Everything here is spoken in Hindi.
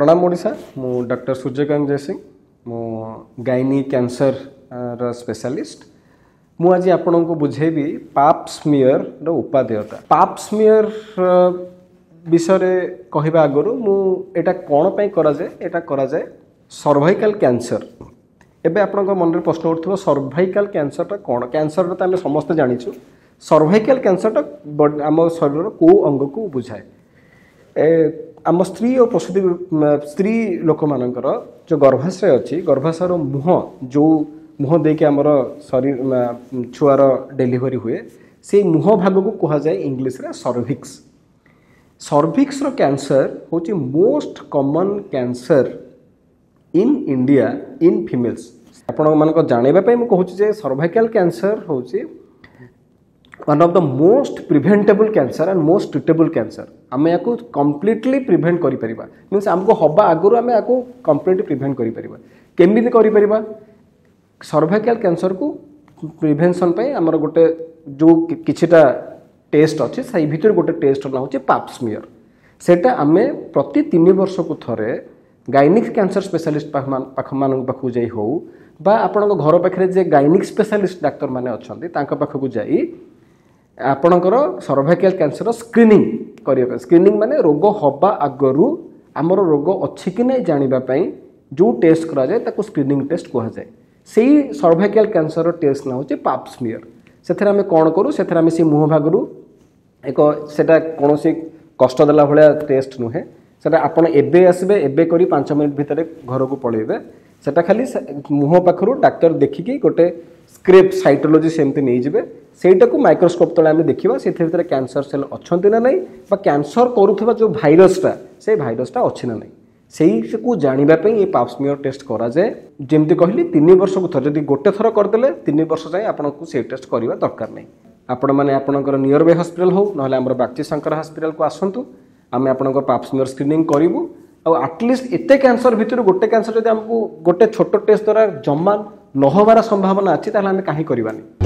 प्रणाम ओडिशा मु डॉक्टर सूर्यकांत जयसिंह मु गाइनी कैंसर रो स्पेशलिस्ट मु आज आपन को बुझेबी पाप स्मियर रो उपादेयता पाप स्मियर विषय रे कहबा आगरु मु एटा कोन पई करा जाय सर्वाइकल कैंसर एबे आपन मन रे प्रश्न उठथबो सर्वाइकल कैंसर ता कोन कैंसर ता हम समस्त जानिछु सर्वाइकल कैंसर ता हम शरीर रो को अंग को बुझाए आम स्त्री और प्रसूति स्त्री लोक मानकर जो गर्भाशय अच्छी गर्भाशयर मुह जो मुह देके आमर शरीर छुआर डेलीवरी हुए से मुह भाग को कह जाए इंग्लिश रे सर्विक्स सर्विक्स रो कैंसर होची most common cancer in India in females आपण मानक जानिबा पई म कहूची जे सर्वाइकल कैंसर होची one of the most preventable cancer and most treatable cancer आम या कम्प्लीटली प्रिवेंट करि परिबा मींस हमको हबा आगुर आम या कम्प्लीटली प्रिवेंट करि परिबा केमिति करि परिबा सर्वाइकल कैंसर को प्रिवेंशन पे हमर गोटे जो किछिटा टेस्ट अछि सही भीतर गोटे टेस्ट ना होचे पाप स्मियर सेटा आमे प्रति 3 वर्ष को थरे गायनिक कैंसर स्पेशलिस्ट पाखमान पाखु जाई हो बा आपन घर पाखरे जे गायनिक स्पेशलिस्ट डाक्टर माने अछंती तांका पाखु जाई आपणकर सर्वाइकल कैंसर स्क्रीनिंग करिया स्क्रीनिंग माने रोग हबा आगरु हमर रोग अछि कि नै जानिबा पई जो टेस्ट करा जाय ताको स्क्रीनिंग टेस्ट कहा जाय सेही सर्वाइकल कैंसर टेस्ट ना होचे पाप स्मियर सेथरा हम कोन करू सेथरा हम से मुह भागरु एक सेटा कोनोसी कष्ट देला भलिया टेस्ट नुहे सेटा आपण एबे आसबे एबे करी 5 मिनिट भितरे घर को पळेबे सेटा खाली मुह पाखरु डाक्टर देखिकी गोटे स्क्रेप साइटोलॉजी सेमते नहीं जिबे सेटा को माइक्रोस्कोप तळे हम देखिबा से भितर कैंसर सेल अछंती ना नहीं बा कैंसर करूथबा जो भाइरसटा से भाइरसटा अछि ना नहीं सेही को जानिबा पई ये पाप स्मियर टेस्ट करा जाय जेमति कहली 3 वर्ष को थर जदी गोटे थर कर देले 3 वर्ष जाय आपन को से टेस्ट करबा दरकार नहीं आपण माने आपनकर नियर बाय हॉस्पिटल हो नहले हमर बागची शंकर हॉस्पिटल को आसंतु आमे आपनकर पाप स्मियर स्क्रीनिंग करिवु और एटलिस्ट एते कैंसर भितर गोटे कैंसर जदी हमको गोटे छोटो टेस्ट द्वारा जमा न होबार संभावना अछि ताले हम काहे करबानी।